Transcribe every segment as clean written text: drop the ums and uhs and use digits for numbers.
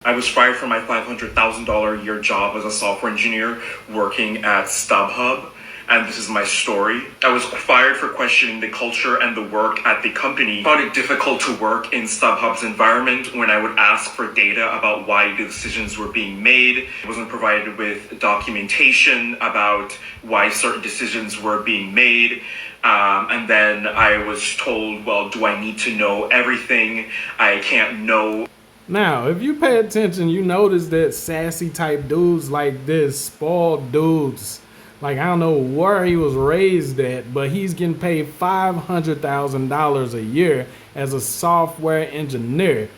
I was fired from my $500,000 a year job as a software engineer working at Stubhub. And this is my story. I was fired for questioning the culture and the work at the company. I found it difficult to work in Stubhub's environment when I would ask for data about why the decisions were being made. I wasn't provided with documentation about why certain decisions were being made. And then I was told, well, do I need to know everything? I can't know. Now, if you pay attention, you notice that sassy type dudes like this, spoiled dudes, like I don't know where he was raised at, but he's getting paid $500,000 a year as a software engineer.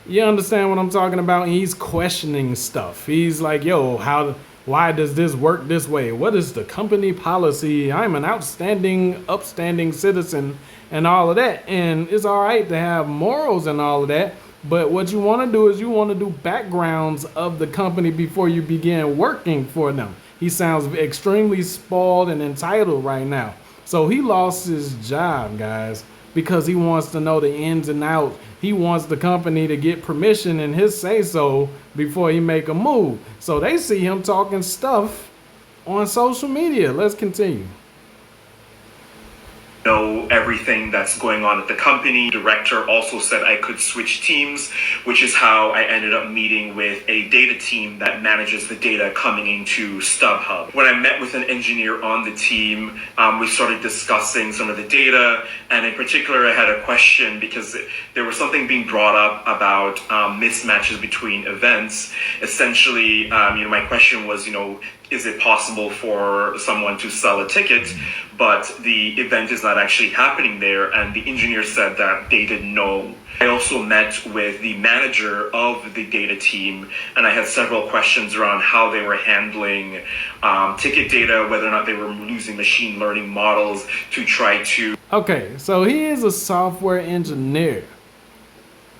You understand what I'm talking about? And he's questioning stuff. He's like, yo, why does this work this way? What is the company policy? I'm an upstanding citizen and all of that. And it's all right to have morals and all of that. But what you want to do is you want to do backgrounds of the company before you begin working for them. He sounds extremely spoiled and entitled right now. So he lost his job, guys, because he wants to know the ins and outs. He wants the company to get permission and his say-so before he make a move. So they see him talking stuff on social media. Let's continue. Know everything that's going on at the company. Director also said I could switch teams, which is how I ended up meeting with a data team that manages the data coming into Stubhub. When I met with an engineer on the team, we started discussing some of the data, and in particular I had a question because there was something being brought up about mismatches between events. Essentially, my question was, is it possible for someone to sell a ticket, but the event is not actually happening there? And the engineer said that they didn't know. I also met with the manager of the data team, and I had several questions around how they were handling ticket data, whether or not they were using machine learning models to try to... Okay, so he is a software engineer.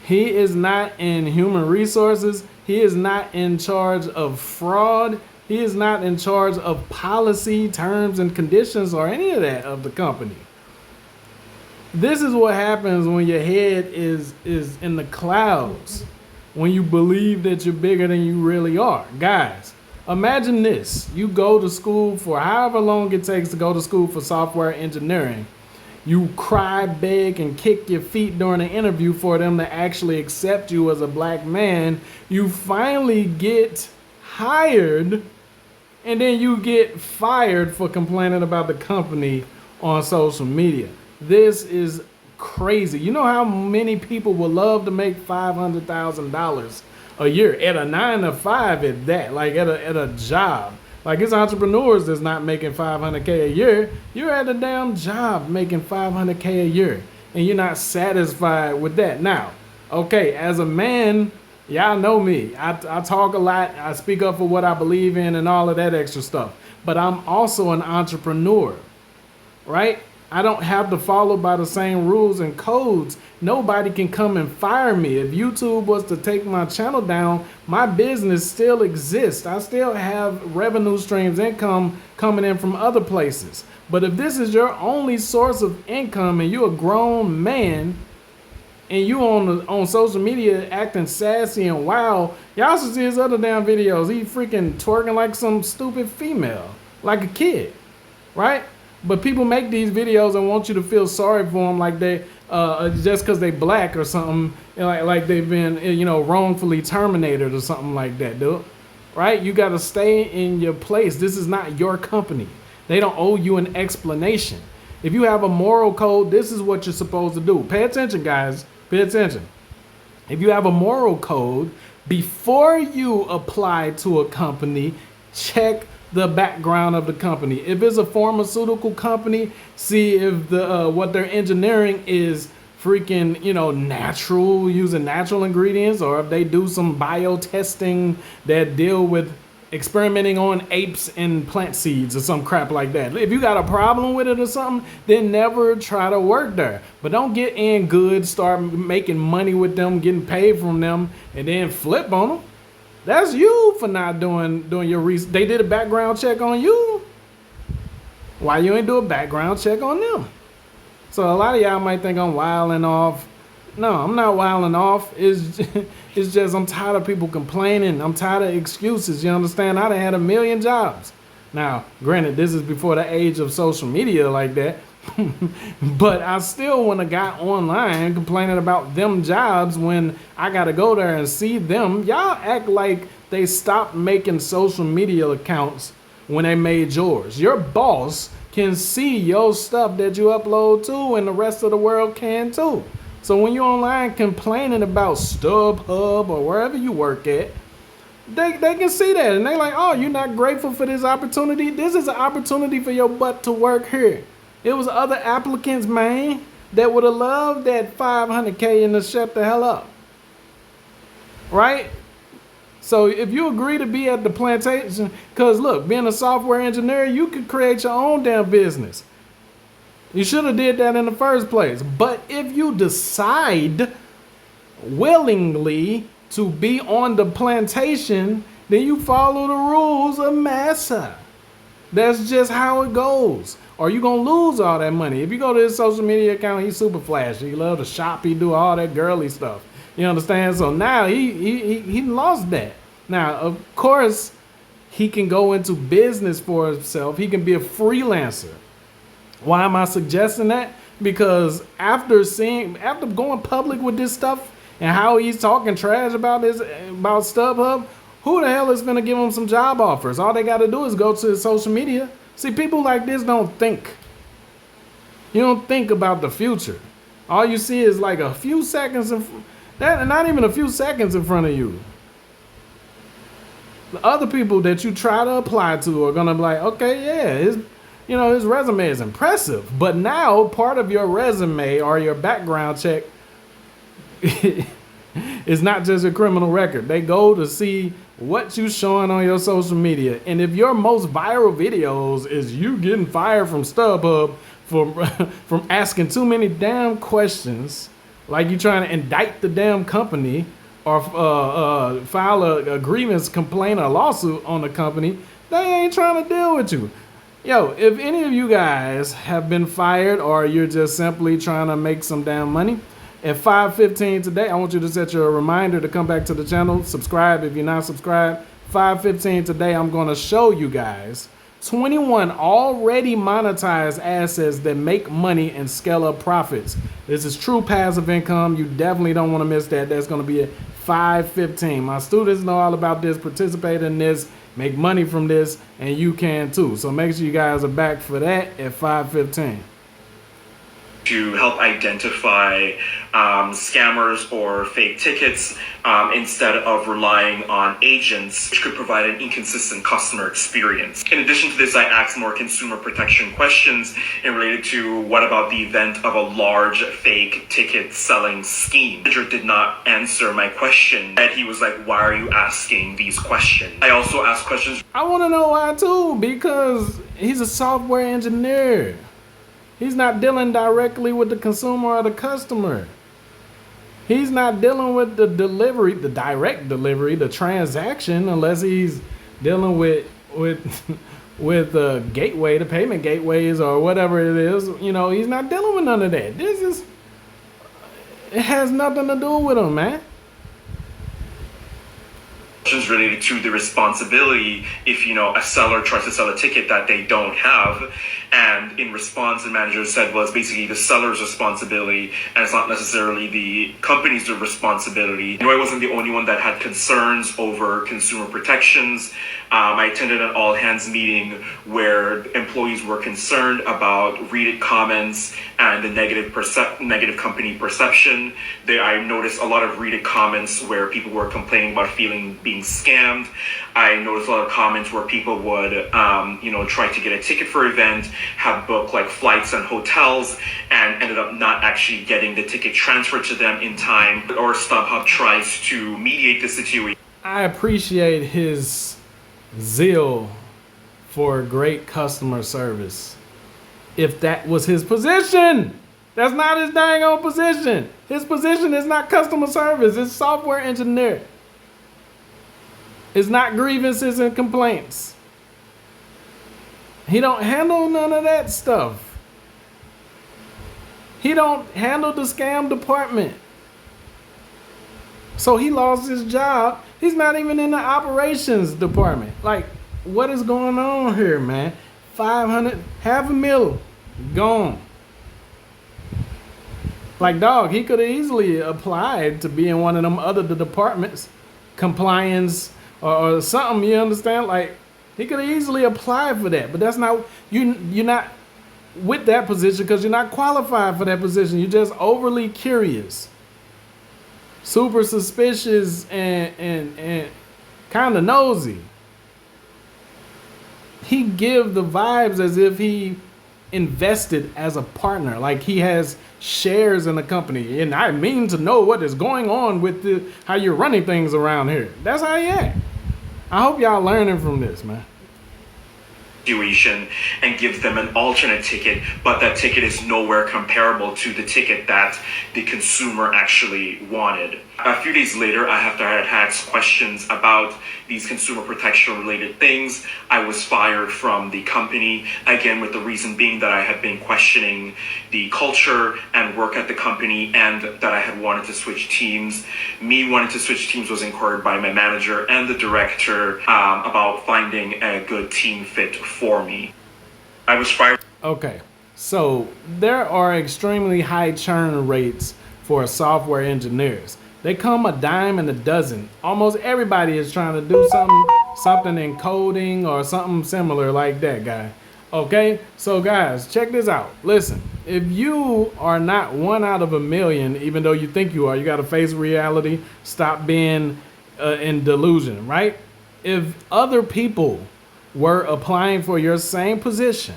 He is not in human resources. He is not in charge of fraud. He is not in charge of policy, terms, and conditions or any of that of the company. This is what happens when your head is in the clouds, when you believe that you're bigger than you really are. Guys, imagine this. You go to school for however long it takes to go to school for software engineering. You cry, beg, and kick your feet during an interview for them to actually accept you as a black man. You finally get hired, and then you get fired for complaining about the company on social media. This is crazy. You know how many people would love to make $500,000 a year at a 9-to-5 at that, like at a job. Like it's entrepreneurs that's not making $500K a year. You're at a damn job making $500K a year, and you're not satisfied with that. Now, okay, as a man, y'all know me. I talk a lot. I speak up for what I believe in and all of that extra stuff. But I'm also an entrepreneur, right? I don't have to follow by the same rules and codes. Nobody can come and fire me. If YouTube was to take my channel down, my business still exists. I still have revenue streams, income coming in from other places. But if this is your only source of income and you're a grown man, and you on social media acting sassy and wild, y'all should see his other damn videos. He freaking twerking like some stupid female, like a kid, right? But people make these videos and want you to feel sorry for them, like they just because they black or something, like they've been wrongfully terminated or something like that, dude. Right? You got to stay in your place. This is not your company. They don't owe you an explanation. If you have a moral code, this is what you're supposed to do. Pay attention, guys. Pay attention. If you have a moral code, before you apply to a company, check the background of the company. If it's a pharmaceutical company, see if the what they're engineering is freaking natural, using natural ingredients, or if they do some bio testing that deal with experimenting on apes and plant seeds or some crap like that. If you got a problem with it or something, then never try to work there. But don't get in good, start making money with them, getting paid from them, and then flip on them. That's you for not doing your research. They did a background check on you. Why you ain't do a background check on them? So a lot of y'all might think I'm wilding off. No, I'm not wilding off. It's just I'm tired of people complaining. I'm tired of excuses. You understand? I done had a million jobs. Now, granted, this is before the age of social media like that. But I still wouldn't have got online complaining about them jobs when I got to go there and see them. Y'all act like they stopped making social media accounts when they made yours. Your boss can see your stuff that you upload to, and the rest of the world can too. So when you're online complaining about Stubhub or wherever you work at, they can see that, and they like, oh, you're not grateful for this opportunity? This is an opportunity for your butt to work here. It was other applicants, man, that would have loved that $500K and to shut the hell up. Right? So if you agree to be at the plantation, because look, being a software engineer, you could create your own damn business. You should have did that in the first place. But if you decide willingly to be on the plantation, then you follow the rules of massa. That's just how it goes. Or you gonna lose all that money. If you go to his social media account, he's super flashy. He love to shop. He do all that girly stuff. You understand? So now he lost that. Now, of course, he can go into business for himself. He can be a freelancer. Why am I suggesting that? Because after going public with this stuff and how he's talking trash about StubHub, who the hell is gonna give him some job offers? All they gotta do is go to his social media. See, people like this don't think. You don't think about the future. All you see is like a few seconds not even a few seconds in front of you. The other people that you try to apply to are gonna be like, okay, yeah, his resume is impressive. But now part of your resume or your background check is not just your criminal record. They go to see what you showing on your social media. And if your most viral videos is you getting fired from StubHub from asking too many damn questions, like you trying to indict the damn company or file a grievance complaint or lawsuit on the company, they ain't trying to deal with you. Yo, if any of you guys have been fired or you're just simply trying to make some damn money, at 5:15 today, I want you to set your reminder to come back to the channel. Subscribe if you're not subscribed. 5:15 today, I'm going to show you guys 21 already monetized assets that make money and scale up profits. This is true passive income. You definitely don't want to miss that. That's going to be at 5:15. My students know all about this, participate in this, make money from this, and you can too. So make sure you guys are back for that at 5:15. To help identify scammers or fake tickets instead of relying on agents, which could provide an inconsistent customer experience. In addition to this, I asked more consumer protection questions and related to what about the event of a large fake ticket selling scheme. The manager did not answer my question, and he was like, why are you asking these questions? I also asked questions. I want to know why too, because he's a software engineer. He's not dealing directly with the consumer or the customer. He's not dealing with the delivery, the direct delivery, the transaction, unless he's dealing with the gateway, the payment gateways or whatever it is. You know, he's not dealing with none of that. It has nothing to do with him, man. Related to the responsibility if a seller tries to sell a ticket that they don't have, and in response the manager said, well, it's basically the seller's responsibility and it's not necessarily the company's responsibility. I wasn't the only one that had concerns over consumer protections. I attended an all hands meeting where employees were concerned about read-it comments and the negative company perception. I noticed a lot of read-it comments where people were complaining about being scammed. I noticed a lot of comments where people would, try to get a ticket for an event, have booked like flights and hotels, and ended up not actually getting the ticket transferred to them in time. Or StubHub tries to mediate the situation. I appreciate his zeal for great customer service. If that was his position, that's not his dang old position. His position is not customer service, it's software engineer. It's not grievances and complaints. He don't handle none of that stuff. He don't handle the scam department. So he lost his job. He's not even in the operations department. Like, what is going on here, man? 500, half a mil, gone. Like, dog, he could have easily applied to be in one of them other departments, compliance or something. You understand? Like, he could have easily applied for that, but that's not you. You're not with that position because you're not qualified for that position. You're just overly curious, super suspicious, and kind of nosy. He give the vibes as if he invested as a partner, like he has shares in the company, and I mean to know what is going on with how you're running things around here. That's how he act. I hope y'all learning from this, man. Situation and gives them an alternate ticket, but that ticket is nowhere comparable to the ticket that the consumer actually wanted. A few days later, after I had questions about these consumer protection related things, I was fired from the company, again with the reason being that I had been questioning the culture and work at the company and that I had wanted to switch teams. Me wanting to switch teams was inquired by my manager and the director about finding a good team fit for me. I was fired. Okay, so there are extremely high churn rates for software engineers. They come a dime and a dozen. Almost everybody is trying to do something in coding or something similar like that, guy. Okay, so guys, check this out. Listen, if you are not 1 out of a million, even though you think you are, you got to face reality. Stop being in delusion, right? If other people were applying for your same position,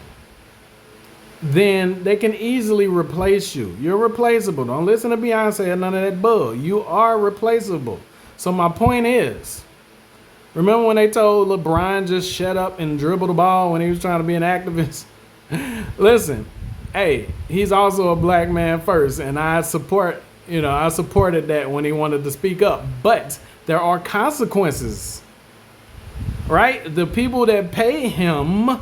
then they can easily replace you. You're replaceable. Don't listen to Beyonce or none of that bug. You are replaceable. So my point is, remember when they told LeBron just shut up and dribble the ball when he was trying to be an activist? Listen, hey, he's also a black man first, and I supported that when he wanted to speak up. But there are consequences, right? The people that pay him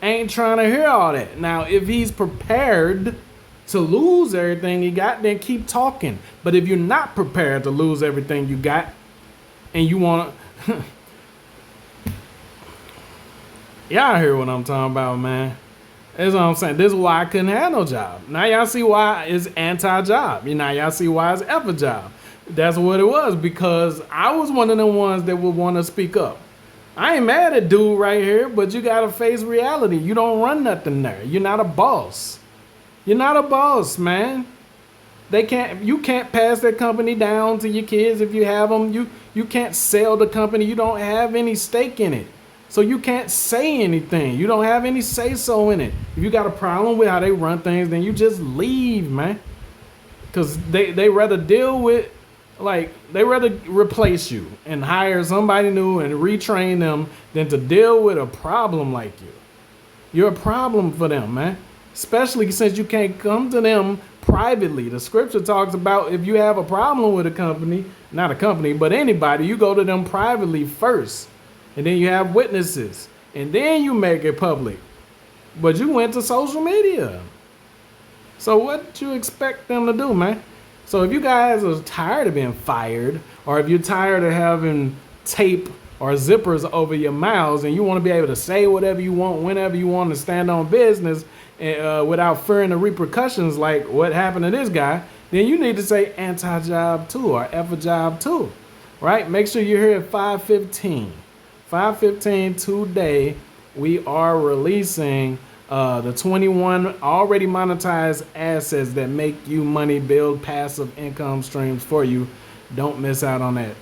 ain't trying to hear all that. Now, if he's prepared to lose everything he got, then keep talking. But if you're not prepared to lose everything you got and you want to... Y'all hear what I'm talking about, man. That's what I'm saying. This is why I couldn't have no job. Now y'all see why it's anti-job. Now y'all see why it's F a job. That's what it was, because I was one of the ones that would want to speak up. I ain't mad at dude right here, but you gotta face reality. You don't run nothing there. You're not a boss. You're not a boss, man. You can't pass that company down to your kids if you have them. You can't sell the company. You don't have any stake in it. So you can't say anything. You don't have any say-so in it. If you got a problem with how they run things, then you just leave, man. Because they rather deal with, they rather replace you and hire somebody new and retrain them than to deal with a problem like you. You're a problem for them, man. Especially since you can't come to them privately. The scripture talks about if you have a problem with a company, not a company, but anybody, you go to them privately first. And then you have witnesses. And then you make it public. But you went to social media. So what you expect them to do, man? So if you guys are tired of being fired, or if you're tired of having tape or zippers over your mouths and you want to be able to say whatever you want, whenever you want to stand on business without fearing the repercussions like what happened to this guy, then you need to say anti-job too, or F a job too, right? Make sure you're here at 5:15. 5:15 today, we are releasing the 21 already monetized assets that make you money, build passive income streams for you. Don't miss out on that.